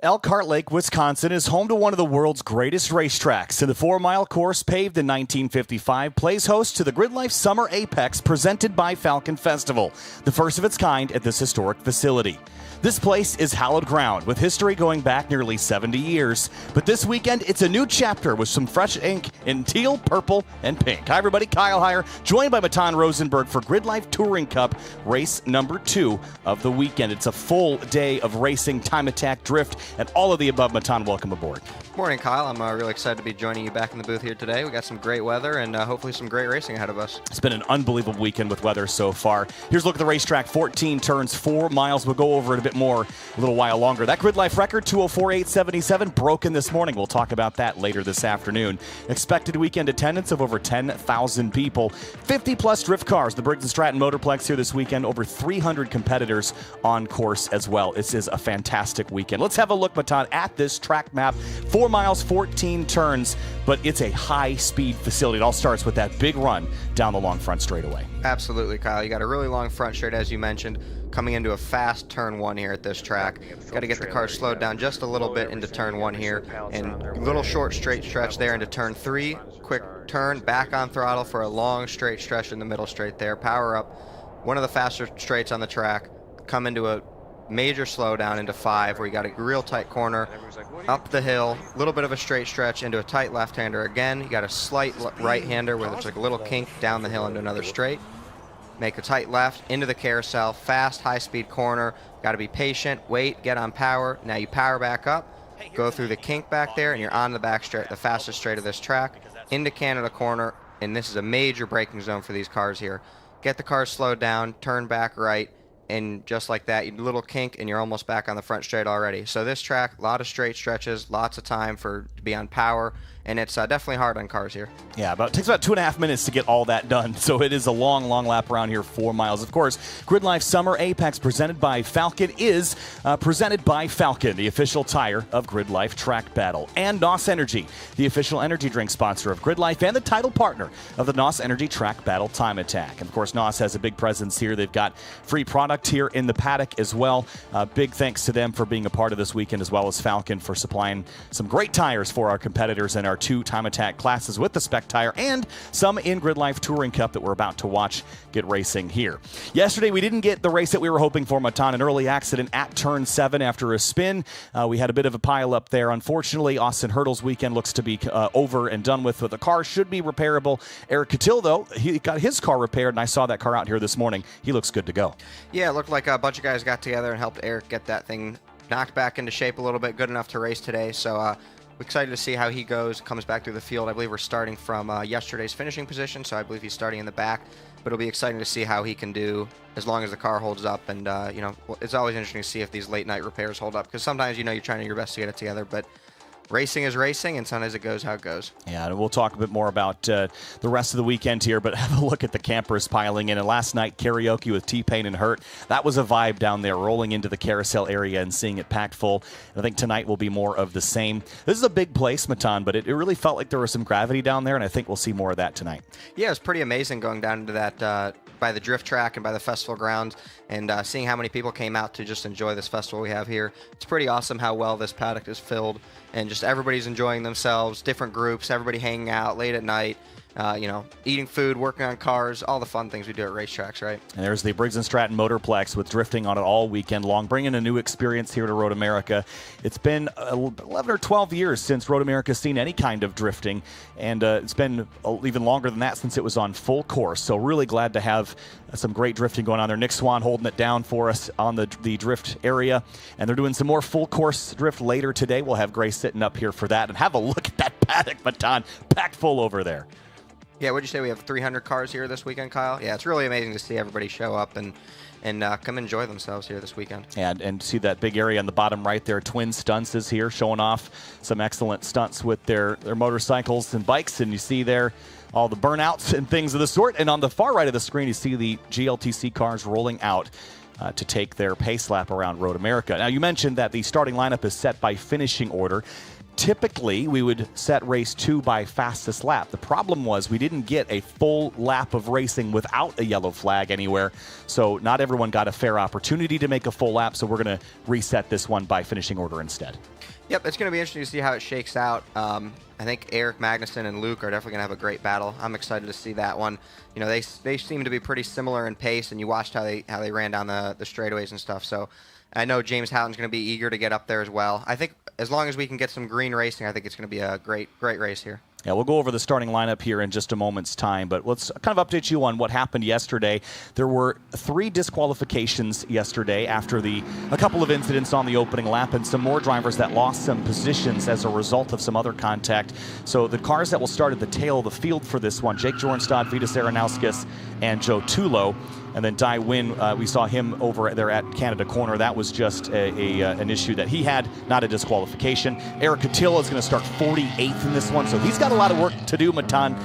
Elkhart Lake, Wisconsin is home to one of the world's greatest racetracks, and the 4-mile course paved in 1955 plays host to the GRIDLIFE Summer Apex presented by Falcon Festival, the first of its kind at this historic facility. This place is hallowed ground, with history going back nearly 70 years. But this weekend, it's a new chapter with some fresh ink in teal, purple, and pink. Hi, everybody. Kyle Heyer, joined by Matan Rosenberg for GRIDLIFE Touring Cup, race number 2 of the weekend. It's a full day of racing, time attack, drift, and all of the above. Matan, welcome aboard. Morning, Kyle. I'm really excited to be joining you back in the booth here today. We got some great weather and hopefully some great racing ahead of us. It's been an unbelievable weekend with weather so far. Here's a look at the racetrack. 14 turns, 4 miles. We'll go over it a bit more a little while longer. That GRIDLIFE record, 204.877, broken this morning. We'll talk about that later this afternoon. Expected weekend attendance of over 10,000 people. 50-plus drift cars. The Briggs & Stratton Motorplex here this weekend. Over 300 competitors on course as well. This is a fantastic weekend. Let's have a look, Matan, at this track map. 4 miles, 14 turns, but it's a high-speed facility. It all starts with that big run down the long front straightaway. Absolutely, Kyle. You got a really long front straight, as you mentioned, coming into a fast turn 1 here at this track. Got to get the car slowed down just a little bit into turn 1 here, and a little short straight stretch there into turn 3. Quick turn, back on throttle for a long straight stretch in the middle straight there. Power up. One of the faster straights on the track. Come into a major slowdown into 5, where you got a real tight corner, up the hill, a little bit of a straight stretch into a tight left-hander again. You got a slight right-hander where there's like a little kink down the hill into another straight. Make a tight left into the carousel, fast, high-speed corner. Got to be patient, wait, get on power. Now you power back up, go through the kink back there, and you're on the back straight, the fastest straight of this track, into Canada corner, and this is a major braking zone for these cars here. Get the car slowed down, turn back right, and just like that, you little kink, and you're almost back on the front straight already. So this track, a lot of straight stretches, lots of time to be on power, and it's definitely hard on cars here. Yeah, it takes about 2.5 minutes to get all that done. So it is a long, long lap around here, 4 miles. Of course, GRIDLIFE Summer Apex presented by Falcon is presented by Falcon, the official tire of GRIDLIFE Track Battle, and NOS Energy, the official energy drink sponsor of GRIDLIFE and the title partner of the NOS Energy Track Battle Time Attack. And of course, NOS has a big presence here. They've got free product here in the paddock as well. Big thanks to them for being a part of this weekend, as well as Falcon for supplying some great tires for our competitors in our 2 time attack classes with the spec tire, and some in GRIDLIFE Touring Cup that we're about to watch get racing here. Yesterday, we didn't get the race that we were hoping for, Matan. An early accident at turn 7 after a spin. We had a bit of a pile up there. Unfortunately, Austin Hurdle's weekend looks to be over and done with. The car should be repairable. Eric Catil, though, he got his car repaired, and I saw that car out here this morning. He looks good to go. Yeah, it looked like a bunch of guys got together and helped Eric get that thing knocked back into shape a little bit, good enough to race today. So we're excited to see how he goes, comes back through the field. I believe we're starting from yesterday's finishing position, so I believe he's starting in the back. But it'll be exciting to see how he can do as long as the car holds up. And, it's always interesting to see if these late-night repairs hold up, because sometimes, you're trying your best to get it together, but racing is racing, and sometimes it goes how it goes. Yeah, and we'll talk a bit more about the rest of the weekend here, but have a look at the campers piling in. And last night, karaoke with T-Pain and Hurt. That was a vibe down there, rolling into the carousel area and seeing it packed full. I think tonight will be more of the same. This is a big place, Matan, but it really felt like there was some gravity down there, and I think we'll see more of that tonight. Yeah, it's pretty amazing going down into that by the drift track and by the festival grounds, and seeing how many people came out to just enjoy this festival we have here. It's pretty awesome how well this paddock is filled, and just everybody's enjoying themselves, different groups, everybody hanging out late at night, eating food, working on cars, all the fun things we do at racetracks, right? And there's the Briggs & Stratton Motorplex with drifting on it all weekend long, bringing a new experience here to Road America. It's been 11 or 12 years since Road America's seen any kind of drifting, and it's been even longer than that since it was on full course. So really glad to have some great drifting going on there. Nick Swan holding it down for us on the drift area, and they're doing some more full course drift later today. We'll have Grace sitting up here for that, and have a look at that paddock, Matan, packed full over there. Yeah, what'd you say? We have 300 cars here this weekend, Kyle? Yeah, it's really amazing to see everybody show up and come enjoy themselves here this weekend. And see that big area on the bottom right there. Twin Stunts is here, showing off some excellent stunts with their motorcycles and bikes. And you see there all the burnouts and things of the sort. And on the far right of the screen, you see the GLTC cars rolling out to take their pace lap around Road America. Now, you mentioned that the starting lineup is set by finishing order. typically we would set race 2 by fastest lap. The problem was we didn't get a full lap of racing without a yellow flag anywhere, so not everyone got a fair opportunity to make a full lap, so we're going to reset this one by finishing order instead. Yep, it's going to be interesting to see how it shakes out. I think Eric Magnuson and Luke are definitely going to have a great battle. I'm excited to see that one. You know, they seem to be pretty similar in pace, and you watched how they ran down the straightaways and stuff. So I know James Houghton's going to be eager to get up there as well. I think as long as we can get some green racing, I think it's going to be a great race here. Yeah, we'll go over the starting lineup here in just a moment's time, but let's kind of update you on what happened yesterday. There were 3 disqualifications yesterday after a couple of incidents on the opening lap and some more drivers that lost some positions as a result of some other contact. So the cars that will start at the tail of the field for this one, Jake Jornstad, Vitas Aronowskis, and Joe Tulo. And then Dai Win, we saw him over there at Canada Corner. That was just an issue that he had, not a disqualification. Eric Catil is going to start 48th in this one, so he's got a lot of work to do, Matan.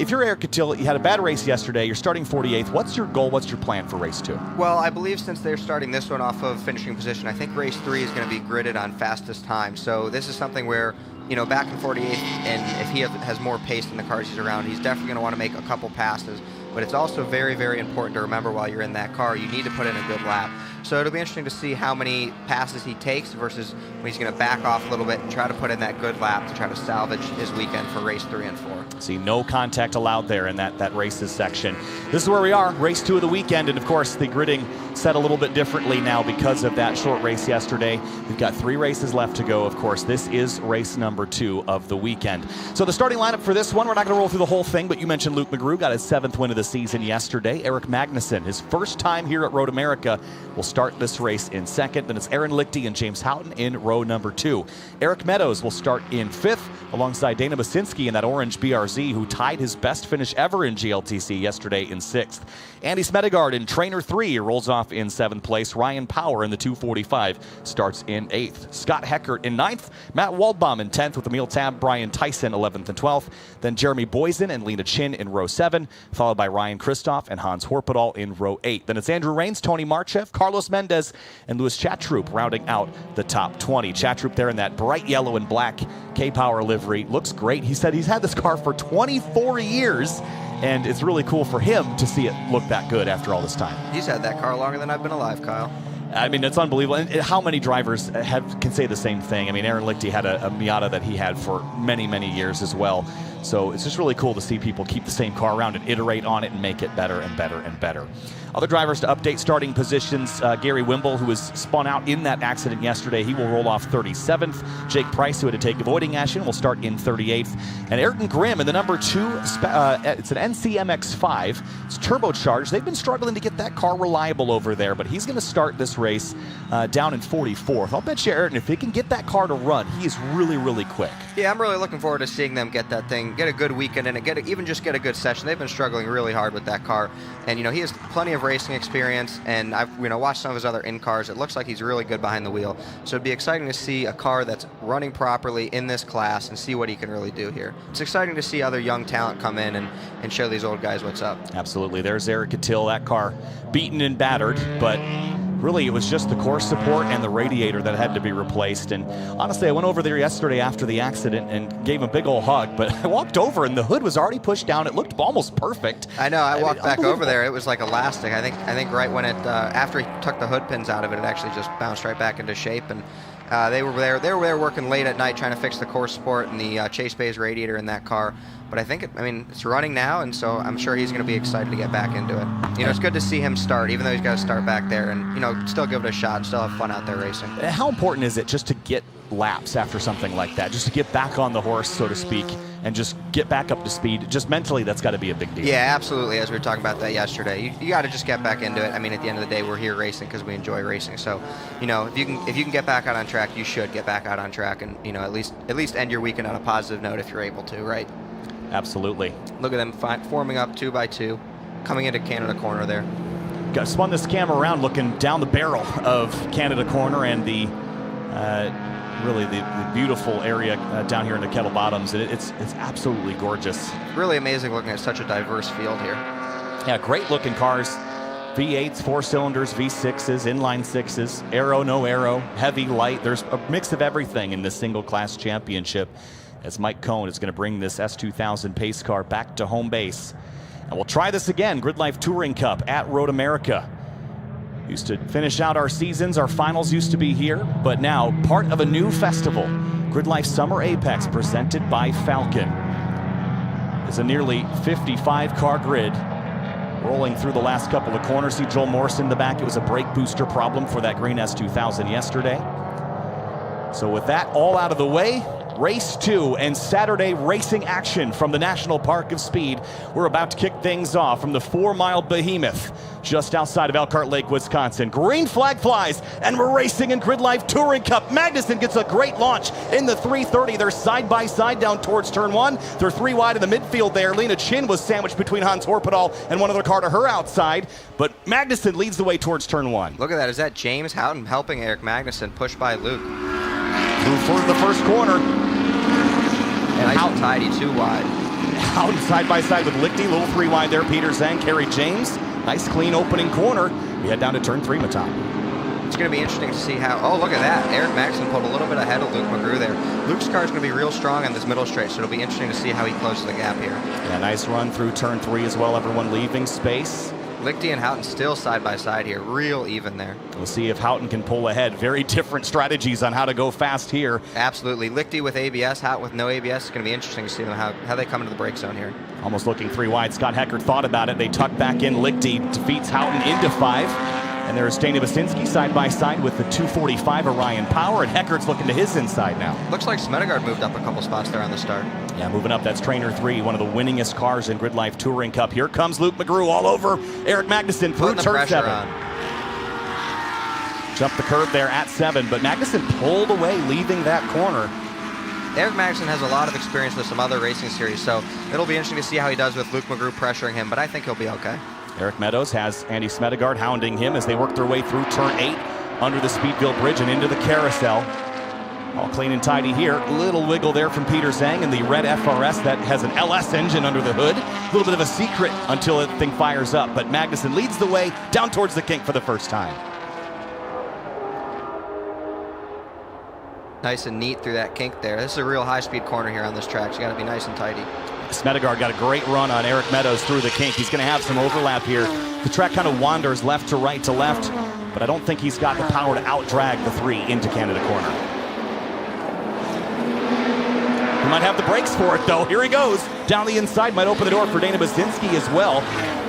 If you're Eric Catil, you had a bad race yesterday, you're starting 48th. What's your goal? What's your plan for race 2? Well, I believe since they're starting this one off of finishing position, I think race 3 is going to be gridded on fastest time. So this is something where, you know, back in 48th, and if he has more pace than the cars he's around, he's definitely going to want to make a couple passes. But it's also very, very important to remember while you're in that car, you need to put in a good lap. So it'll be interesting to see how many passes he takes versus when he's going to back off a little bit and try to put in that good lap to try to salvage his weekend for race 3 and 4. See, no contact allowed there in that races section. This is where we are, race 2 of the weekend, and of course the gridding set a little bit differently now because of that short race yesterday. We've got 3 races left to go. Of course, this is race number 2 of the weekend. So the starting lineup for this one, we're not going to roll through the whole thing, but you mentioned Luke McGrew got his 7th win of the season yesterday. Eric Magnuson, his first time here at Road America, will start this race in 2nd. Then it's Aaron Lichty and James Houghton in row number 2. Eric Meadows will start in 5th alongside Dana Basinski in that orange BRZ, who tied his best finish ever in GLTC yesterday in 6th. Andy Smedegaard in Trainer 3 rolls off in 7th place. Ryan Power in the 245 starts in 8th. Scott Heckert in 9th. Matt Waldbaum in 10th with Emil Tab, Brian Tyson 11th and 12th. Then Jeremy Boysen and Lena Chin in row 7, followed by Ryan Kristoff and Hans Horpedal in row 8. Then it's Andrew Rains, Tony Marchev, Carlos Mendez, and Louis Chatroop rounding out the top 20. Chatroop there in that bright yellow and black K-Power livery. Looks great. He said he's had this car for 24 years, and it's really cool for him to see it look that good after all this time. He's had that car longer than I've been alive, Kyle. I mean, it's unbelievable. And how many drivers can say the same thing? I mean, Aaron Lichty had a Miata that he had for many, many years as well. So it's just really cool to see people keep the same car around and iterate on it and make it better and better and better. Other drivers to update starting positions, Gary Wimble, who was spun out in that accident yesterday, he will roll off 37th. Jake Price, who had to take avoiding action, will start in 38th. And Ayrton Grimm in the number 2, it's an NCMX5. It's turbocharged. They've been struggling to get that car reliable over there, but he's going to start this race down in 44th. I'll bet you, Ayrton, if he can get that car to run, he is really, really quick. Yeah, I'm really looking forward to seeing them get that thing, get a good weekend in it, even just get a good session. They've been struggling really hard with that car, and he has plenty of racing experience, and I've watched some of his other in-cars. It looks like he's really good behind the wheel, so it'd be exciting to see a car that's running properly in this class and see what he can really do here. It's exciting to see other young talent come in and show these old guys what's up. Absolutely. There's Eric Catil, that car beaten and battered, but really it was just the core support and the radiator that had to be replaced. And honestly, I went over there yesterday after the accident and gave him a big old hug, but I walked over and the hood was already pushed down. It looked almost perfect. I know. I walked back over there. It was like elastic. I think right when it after he took the hood pins out of it, it actually just bounced right back into shape. And they were there working late at night trying to fix the core support and the Chase Bay's radiator in that car. But I think it's running now, and so I'm sure he's going to be excited to get back into it. It's good to see him start, even though he's got to start back there, and still give it a shot and still have fun out there racing. How important is it just to get laps after something like that, just to get back on the horse, so to speak, and just get back up to speed? Just mentally, that's got to be a big deal. Yeah, absolutely. As we were talking about that yesterday, you got to just get back into it. I mean, at the end of the day, we're here racing because we enjoy racing. So, if you can get back out on track, you should get back out on track, and at least end your weekend on a positive note if you're able to, right? Absolutely. Look at them forming up 2 by 2, coming into Canada Corner there. Got spun this camera around, looking down the barrel of Canada Corner and the really the beautiful area down here in the Kettle Bottoms. It's absolutely gorgeous. Really amazing looking at such a diverse field here. Yeah, great looking cars. V8s, 4 cylinders, V6s, inline 6s, aero, no aero, heavy, light. There's a mix of everything in this single class championship, as Mike Cohn is going to bring this S2000 pace car back to home base. And we'll try this again, GRIDLIFE Touring Cup at Road America. Used to finish out our seasons, our finals used to be here, but now part of a new festival, GRIDLIFE Summer Apex, presented by Falcon. It's a nearly 55-car grid rolling through the last couple of corners. See Joel Morrison in the back. It was a brake booster problem for that green S2000 yesterday. So with that all out of the way, Race 2 and Saturday racing action from the National Park of Speed. We're about to kick things off from the 4-mile behemoth just outside of Elkhart Lake, Wisconsin. Green flag flies, and we're racing in GRIDLIFE Touring Cup. Magnuson gets a great launch in the 330. They're side by side down towards turn 1. They're 3 wide in the midfield there. Lena Chin was sandwiched between Hans Horpedal and one other car to her outside, but Magnuson leads the way towards turn 1. Look at that. Is that James Houghton helping Eric Magnuson push by Luke? Through for the first corner. And nice Houghton, and tidy, 2 wide. Houghton side by side with Lichty, little 3 wide there. Peter Zhang, Kerry James. Nice clean opening corner. We head down to turn 3, Matan. It's going to be interesting to see how, oh, look at that. Eric Magnuson pulled a little bit ahead of Luke McGrew there. Luke's car is going to be real strong on this middle straight, so it'll be interesting to see how he closes the gap here. Yeah, nice run through turn 3 as well. Everyone leaving space. Lichty and Houghton still side by side here, real even there. We'll see if Houghton can pull ahead. Very different strategies on how to go fast here. Absolutely. Lichty with ABS, Houghton with no ABS. It's going to be interesting to see them how they come into the brake zone here. Almost looking 3 wide. Scott Heckert thought about it. They tuck back in. Lichty defeats Houghton into 5. And there's Dana Basinski side by side with the 245 Orion Power, and Heckert's looking to his inside now. Looks like Smedegaard moved up a couple spots there on the start. Yeah, moving up. That's Trainer 3, one of the winningest cars in GRIDLIFE Touring Cup. Here comes Luke McGrew all over Eric Magnuson through turn 7. Jumped the curve there at 7, but Magnuson pulled away, leaving that corner. Eric Magnuson has a lot of experience with some other racing series, so it'll be interesting to see how he does with Luke McGrew pressuring him, but I think he'll be okay. Eric Meadows has Andy Smedegaard hounding him as they work their way through turn 8, under the Speedville Bridge and into the carousel. All clean and tidy here. Little wiggle there from Peter Zhang in the red FRS that has an LS engine under the hood. A little bit of a secret until the thing fires up, but Magnuson leads the way down towards the kink for the first time. Nice and neat through that kink there. This is a real high-speed corner here on this track, so you got to be nice and tidy. Smedegaard got a great run on Eric Meadows through the kink. He's going to have some overlap here. The track kind of wanders left to right to left, but I don't think he's got the power to out-drag the 3 into Canada corner. He might have the brakes for it, though. Here he goes. Down the inside, might open the door for Dana Basinski as well.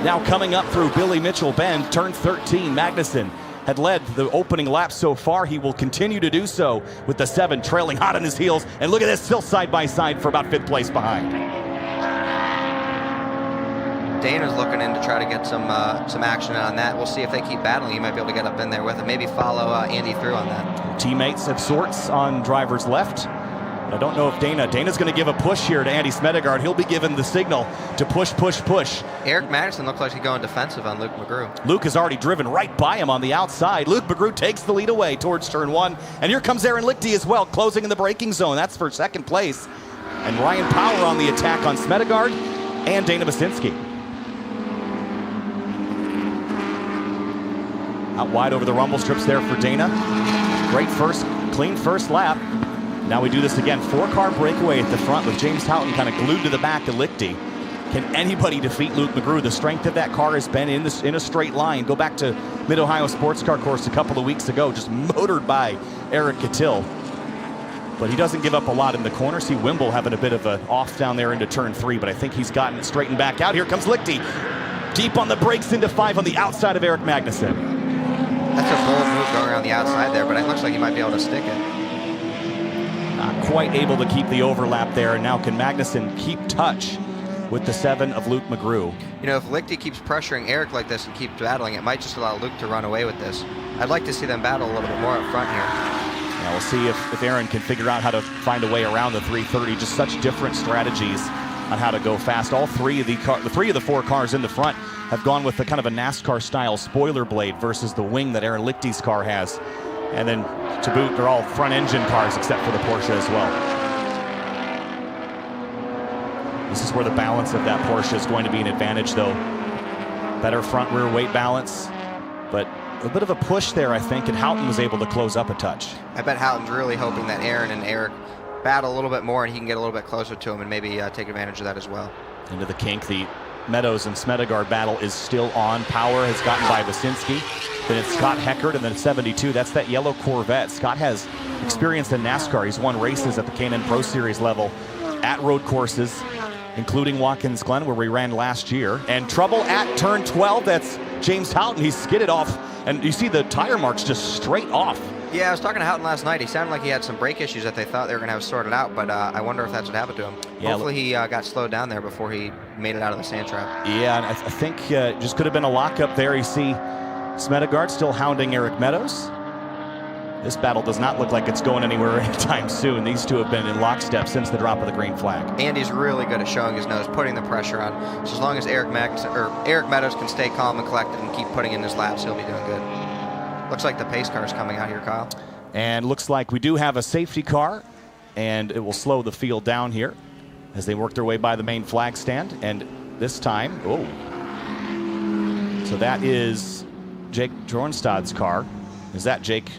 Now coming up through Billy Mitchell Bend, turn 13. Magnuson had led the opening lap so far. He will continue to do so with the 7 trailing hot on his heels. And look at this, still side by side for about 5th place behind. Dana's looking in to try to get some action on that. We'll see if they keep battling. He might be able to get up in there with it. Maybe follow Andy through on that. Teammates of sorts on driver's left. I don't know if Dana's going to give a push here to Andy Smedegaard. He'll be given the signal to push, push, push. Eric Magnuson looks like he's going defensive on Luke McGrew. Luke has already driven right by him on the outside. Luke McGrew takes the lead away towards turn 1. And here comes Aaron Lichty as well, closing in the braking zone. That's for 2nd place. And Ryan Power on the attack on Smedegaard and Dana Basinski. Out wide over the rumble strips there for Dana. Great clean first lap. Now we do this again. 4-car breakaway at the front with James Houghton kind of glued to the back of Lichty. Can anybody defeat Luke McGrew? The strength of that car has been in a straight line. Go back to Mid-Ohio Sports Car Course a couple of weeks ago, just motored by Eric Cattell. But he doesn't give up a lot in the corner. See Wimble having a bit of an off down there into turn 3, but I think he's gotten it straightened back out. Here comes Lichty. Deep on the brakes into 5 on the outside of Eric Magnuson. That's a bold move going around the outside there, but it looks like he might be able to stick it. Not quite able to keep the overlap there, and now can Magnuson keep touch with the 7 of Luke McGrew? You know, if Lichty keeps pressuring Eric like this and keeps battling, it might just allow Luke to run away with this. I'd like to see them battle a little bit more up front here. Yeah, we'll see if Aaron can figure out how to find a way around the 330. Just such different strategies on how to go fast. All 3 of the 4 cars in the front have gone with the kind of a NASCAR-style spoiler blade versus the wing that Aaron Lichty's car has. And then to boot, they're all front-engine cars except for the Porsche as well. This is where the balance of that Porsche is going to be an advantage, though. Better front-rear weight balance. But a bit of a push there, I think, and Houghton was able to close up a touch. I bet Houghton's really hoping that Aaron and Eric battle a little bit more and he can get a little bit closer to him and maybe take advantage of that as well. Into the kink, the Meadows and Smedegaard battle is still on. Power has gotten by Vasinski. Then it's Scott Heckert, and then 72. That's that yellow Corvette. Scott has experience in NASCAR. He's won races at the K&N Pro Series level at road courses, including Watkins Glen, where we ran last year. And trouble at turn 12. That's James Houghton. He skidded off, and you see the tire marks just straight off. Yeah, I was talking to Houghton last night. He sounded like he had some brake issues that they thought they were going to have sorted out, but I wonder if that's what happened to him. Yeah, hopefully he got slowed down there before he made it out of the sand trap. Yeah, and I think just could have been a lockup there. You see Smedegaard still hounding Eric Meadows. This battle does not look like it's going anywhere anytime soon. These two have been in lockstep since the drop of the green flag. Andy's really good at showing his nose, putting the pressure on. So as long as Eric Meadows can stay calm and collected and keep putting in his laps, he'll be doing good. Looks like the pace car is coming out here, Kyle. And looks like we do have a safety car, and it will slow the field down here as they work their way by the main flag stand. And this time, so that is Jake Jornstad's car. Is that Jake?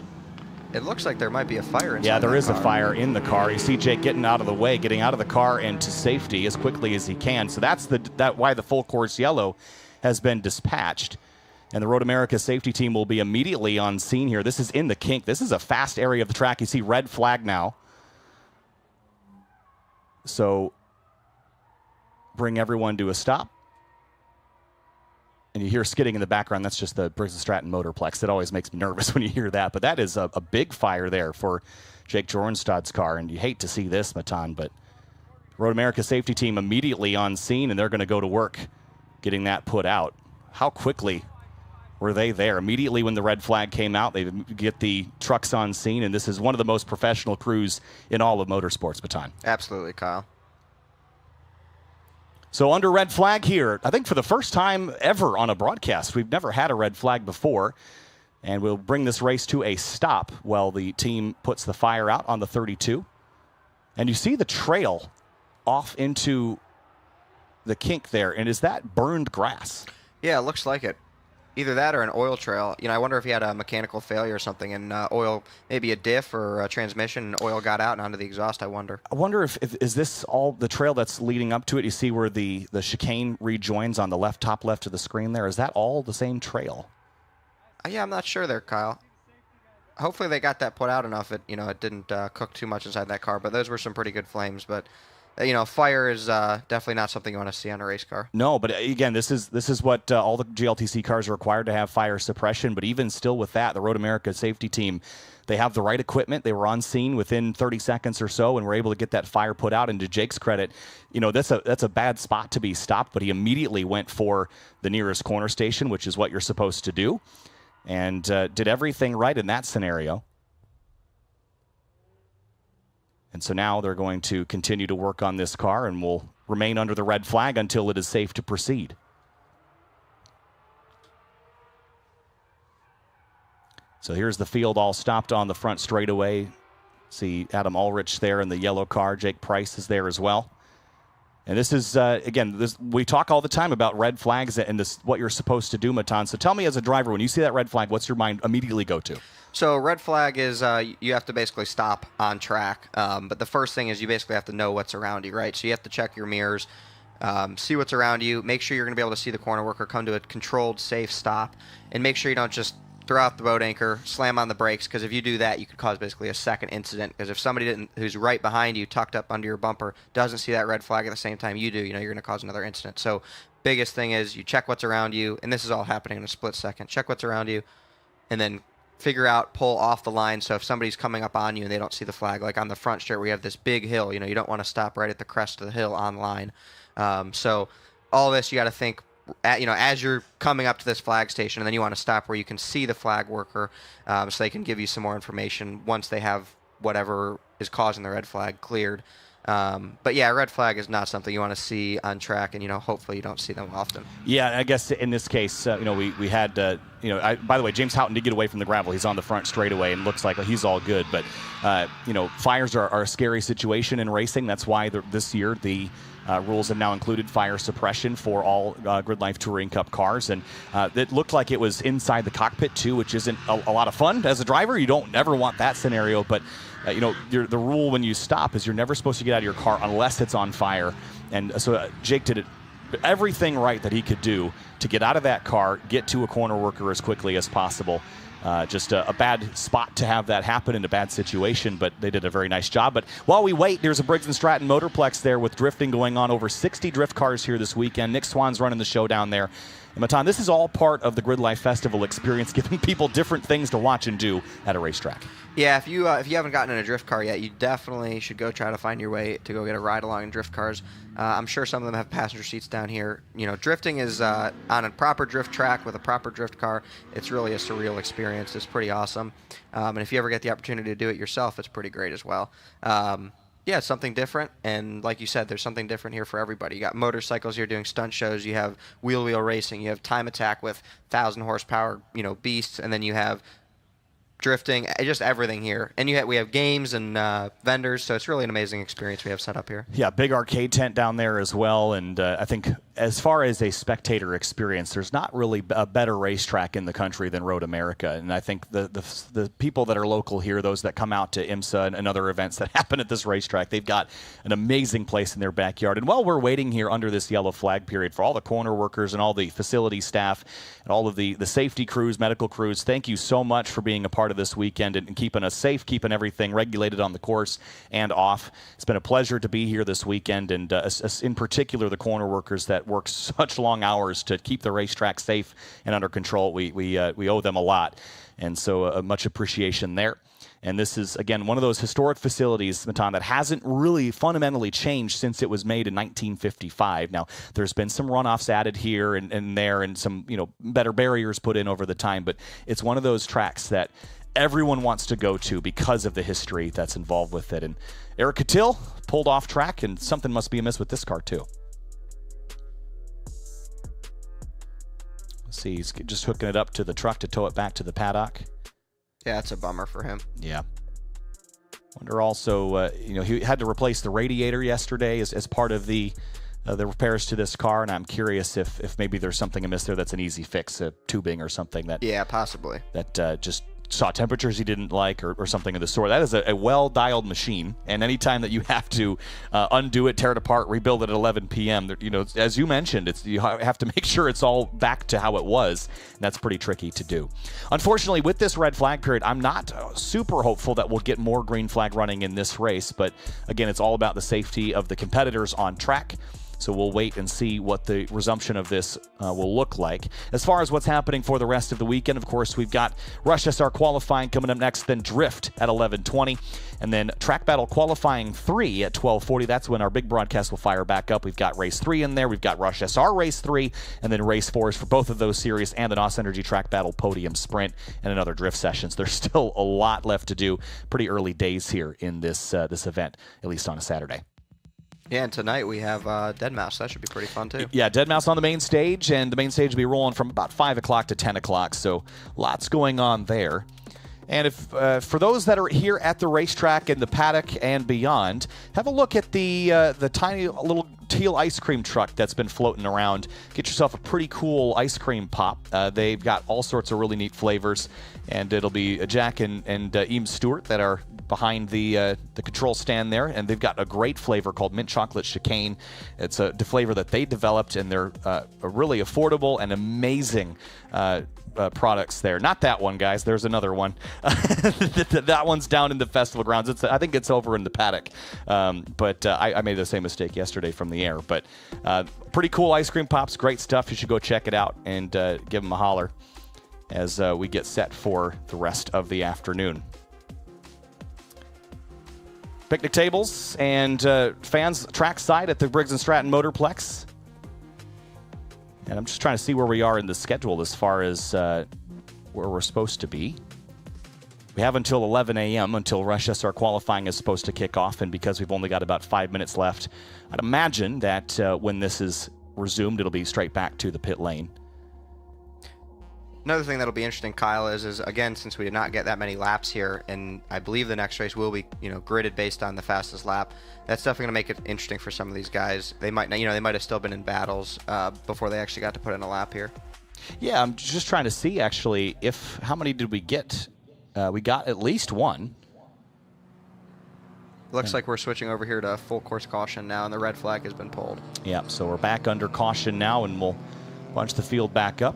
It looks like there might be a fire inside. Yeah, there is a fire in the car. You see Jake getting out of the way, getting out of the car and to safety as quickly as he can. So that's why the full course yellow has been dispatched. And the Road America safety team will be immediately on scene here. This is in the kink. This is a fast area of the track. You see red flag now. So bring everyone to a stop. And you hear skidding in the background. That's just the Briggs & Stratton Motorplex. It always makes me nervous when you hear that. But that is a big fire there for Jake Jornstad's car. And you hate to see this, Matan, but Road America safety team immediately on scene, and they're going to go to work getting that put out. How quickly were they there? Immediately when the red flag came out, they get the trucks on scene, and this is one of the most professional crews in all of motorsports, Matan. Absolutely, Kyle. So under red flag here, I think for the first time ever on a broadcast, we've never had a red flag before, and we'll bring this race to a stop while the team puts the fire out on the 32. And you see the trail off into the kink there, and is that burned grass? Yeah, it looks like it. Either that or an oil trail. You know, I wonder if he had a mechanical failure or something, and oil, maybe a diff or a transmission, and oil got out and onto the exhaust, I wonder. I wonder if is this all the trail that's leading up to it? You see where the chicane rejoins on the top left of the screen there. Is that all the same trail? Yeah, I'm not sure there, Kyle. Hopefully they got that put out enough. It didn't cook too much inside that car, but those were some pretty good flames. But fire is definitely not something you want to see on a race car. No, but again, this is what all the GLTC cars are required to have fire suppression. But even still with that, the Road America safety team, they have the right equipment. They were on scene within 30 seconds or so and were able to get that fire put out. And to Jake's credit, that's a bad spot to be stopped, but he immediately went for the nearest corner station, which is what you're supposed to do, and did everything right in that scenario. And so now they're going to continue to work on this car and will remain under the red flag until it is safe to proceed. So here's the field all stopped on the front straightaway. See Adam Ulrich there in the yellow car. Jake Price is there as well. And this is, again, we talk all the time about red flags and what you're supposed to do, Matan. So tell me as a driver, when you see that red flag, what's your mind immediately go to? So red flag is you have to basically stop on track. But the first thing is you basically have to know what's around you, right? So you have to check your mirrors, see what's around you, make sure you're going to be able to see the corner worker, come to a controlled, safe stop, and make sure you don't just throw out the boat anchor, slam on the brakes, because if you do that, you could cause basically a second incident. Because if somebody who's right behind you, tucked up under your bumper, doesn't see that red flag at the same time you do, you're going to cause another incident. So biggest thing is you check what's around you, and this is all happening in a split second. Check what's around you, and then figure out, pull off the line. So if somebody's coming up on you and they don't see the flag, like on the front straight where you have this big hill, you don't want to stop right at the crest of the hill on line. So all this you got to think, as you're coming up to this flag station, and then you want to stop where you can see the flag worker, so they can give you some more information once they have whatever is causing the red flag cleared. But yeah, red flag is not something you want to see on track, and hopefully you don't see them often. Yeah, I guess in this case, we had by the way, James Houghton did get away from the gravel. He's on the front straightaway and looks like he's all good. But, fires are a scary situation in racing. That's why this year the rules have now included fire suppression for all GridLife Touring Cup cars. And it looked like it was inside the cockpit, too, which isn't a lot of fun. As a driver, you don't ever want that scenario. But, the rule when you stop is you're never supposed to get out of your car unless it's on fire. And so Jake did everything right that he could do to get out of that car, get to a corner worker as quickly as possible. Just a bad spot to have that happen in a bad situation, but they did a very nice job. But while we wait, there's a Briggs & Stratton Motorplex there with drifting going on. Over 60 drift cars here this weekend. Nick Swan's running the show down there. And Matan, this is all part of the GridLife Festival experience, giving people different things to watch and do at a racetrack. Yeah, if you haven't gotten in a drift car yet, you definitely should go try to find your way to go get a ride along in drift cars. I'm sure some of them have passenger seats down here. Drifting is on a proper drift track with a proper drift car. It's really a surreal experience. It's pretty awesome. And if you ever get the opportunity to do it yourself, it's pretty great as well. Yeah, it's something different, and like you said, there's something different here for everybody. You got motorcycles here doing stunt shows, you have wheel racing, you have time attack with 1,000 horsepower, beasts, and then you have drifting, just everything here. And we have games and vendors, so it's really an amazing experience we have set up here. Yeah, big arcade tent down there as well, and I think as far as a spectator experience, there's not really a better racetrack in the country than Road America. And I think the people that are local here, those that come out to IMSA and other events that happen at this racetrack, they've got an amazing place in their backyard. And while we're waiting here under this yellow flag period for all the corner workers and all the facility staff and all of the safety crews, medical crews, thank you so much for being a part of this weekend and keeping us safe, keeping everything regulated on the course and off. It's been a pleasure to be here this weekend, and in particular the corner workers that work such long hours to keep the racetrack safe and under control. We owe them a lot, and so much appreciation there. And this is, again, one of those historic facilities, Matan, that hasn't really fundamentally changed since it was made in 1955. Now, there's been some runoffs added here and there and some better barriers put in over the time, but it's one of those tracks that everyone wants to go to because of the history that's involved with it. And Eric Catil pulled off track, and something must be amiss with this car, too. Let's see, he's just hooking it up to the truck to tow it back to the paddock. Yeah, it's a bummer for him. Yeah. Wonder also, he had to replace the radiator yesterday as part of the repairs to this car, and I'm curious if maybe there's something amiss there that's an easy fix, tubing or something that. Yeah, possibly. That just saw temperatures he didn't like or something of the sort. That is a well-dialed machine, and anytime that you have to undo it, tear it apart, rebuild it at 11 p.m., as you mentioned, you have to make sure it's all back to how it was, and that's pretty tricky to do. Unfortunately, with this red flag period, I'm not super hopeful that we'll get more green flag running in this race, but again, it's all about the safety of the competitors on track. So we'll wait and see what the resumption of this will look like. As far as what's happening for the rest of the weekend, of course, we've got Rush SR qualifying coming up next, then Drift at 11:20, and then Track Battle qualifying 3 at 12:40. That's when our big broadcast will fire back up. We've got Race 3 in there. We've got Rush SR Race 3, and then Race 4 is for both of those series, and the NOS Energy Track Battle Podium Sprint and another Drift Sessions. There's still a lot left to do. Pretty early days here in this event, at least on a Saturday. Yeah, and tonight we have Dead Mouse. That should be pretty fun, too. Yeah, Dead Mouse on the main stage, and the main stage will be rolling from about 5 o'clock to 10 o'clock, so lots going on there. And if for those that are here at the racetrack and the paddock and beyond, have a look at the tiny little teal ice cream truck that's been floating around. Get yourself a pretty cool ice cream pop. They've got all sorts of really neat flavors, and it'll be Jack and Eames Stewart that are behind the control stand there, and they've got a great flavor called Mint Chocolate Chicane. It's the flavor that they developed, and they're really affordable and amazing products there. Not that one, guys. There's another one. That one's down in the festival grounds. I think it's over in the paddock. But I made the same mistake yesterday from the air. But pretty cool ice cream pops. Great stuff. You should go check it out and give them a holler as we get set for the rest of the afternoon. Picnic tables and fans trackside at the Briggs & Stratton Motorplex. And I'm just trying to see where we are in the schedule as far as where we're supposed to be. We have until 11 a.m. until Rush SR qualifying is supposed to kick off, and because we've only got about 5 minutes left, I'd imagine that when this is resumed, it'll be straight back to the pit lane. Another thing that'll be interesting, Kyle, is again, since we did not get that many laps here, and I believe the next race will be, gridded based on the fastest lap. That's definitely gonna make it interesting for some of these guys. They might, they might have still been in battles before they actually got to put in a lap here. Yeah, I'm just trying to see actually how many did we get? We got at least one. Looks like we're switching over here to full course caution now, and the red flag has been pulled. Yeah, so we're back under caution now, and we'll bunch the field back up.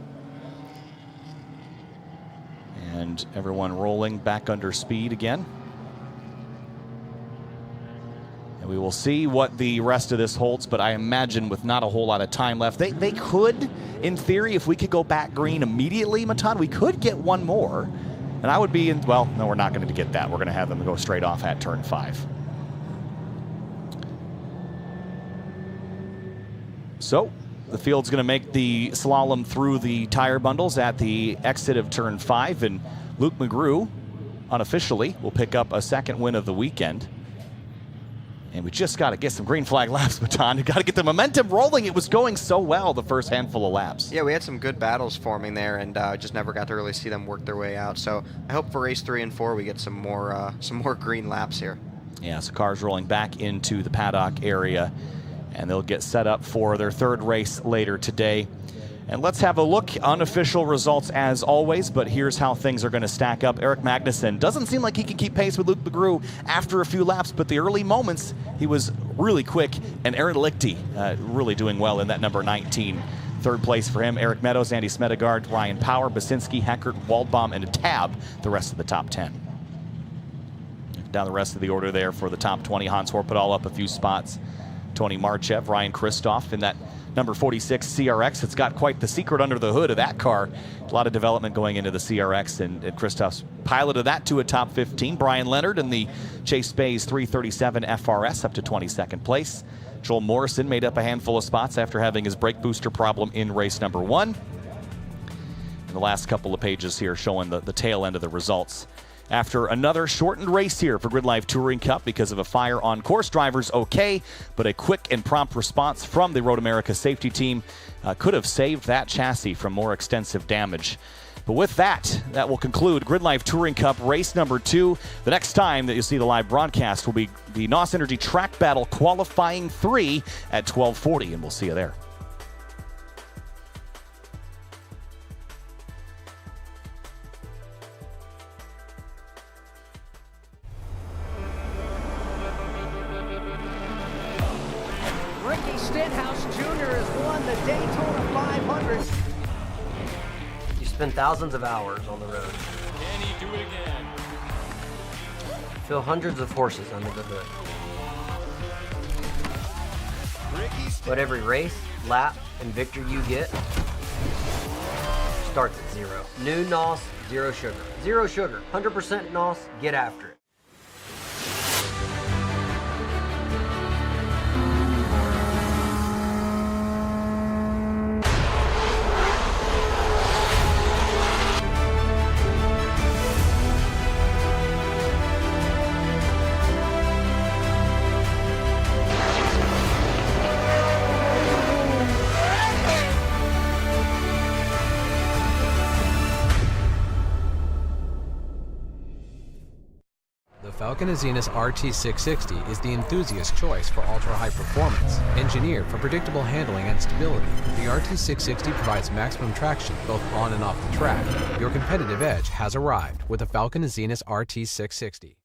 And everyone rolling back under speed again. And we will see what the rest of this holds, but I imagine with not a whole lot of time left, they could, in theory, if we could go back green immediately, Matan, we could get one more. And I would be in, well, no, we're not going to get that. We're going to have them go straight off at turn 5. So the field's going to make the slalom through the tire bundles at the exit of turn 5, and Luke McGrew, unofficially, will pick up a second win of the weekend. And we just got to get some green flag laps, Matan. We got to get the momentum rolling. It was going so well the first handful of laps. Yeah, we had some good battles forming there, and just never got to really see them work their way out. So I hope for race 3 and 4 we get some more green laps here. Yeah, so cars rolling back into the paddock area, and they'll get set up for their third race later today. And let's have a look. Unofficial results as always, but here's how things are going to stack up. Eric Magnussen doesn't seem like he can keep pace with Luke McGrew after a few laps, but the early moments, he was really quick. And Aaron Lichty really doing well in that number 19. Third place for him, Eric Meadows, Andy Smedegard, Ryan Power, Basinski, Heckert, Waldbaum, and a Tab, the rest of the top 10. Down the rest of the order there for the top 20. Hans Horpedal up a few spots. Tony Marchev, Ryan Kristoff in that number 46 CRX. It's got quite the secret under the hood of that car. A lot of development going into the CRX, and Kristoff's piloted that to a top 15. Brian Leonard in the Chase Bay's 337 FRS up to 22nd place. Joel Morrison made up a handful of spots after having his brake booster problem in race number 1. And the last couple of pages here showing the tail end of the results. After another shortened race here for GridLife Touring Cup because of a fire on course, drivers okay, but a quick and prompt response from the Road America safety team could have saved that chassis from more extensive damage. But with that, that will conclude GridLife Touring Cup race number 2. The next time that you'll see the live broadcast will be the NOS Energy Track Battle Qualifying 3 at 12:40, and we'll see you there. Stenhouse Jr. has won the Daytona 500. You spend thousands of hours on the road. Can he do it again? Feel hundreds of horses under the hood. But every race, lap, and victory you get starts at 0. New NOS, zero sugar. Zero sugar, 100% NOS, get after it. The Falcon Azenis RT660 is the enthusiast choice for ultra-high performance. Engineered for predictable handling and stability, the RT660 provides maximum traction both on and off the track. Your competitive edge has arrived with the Falcon Azenis RT660.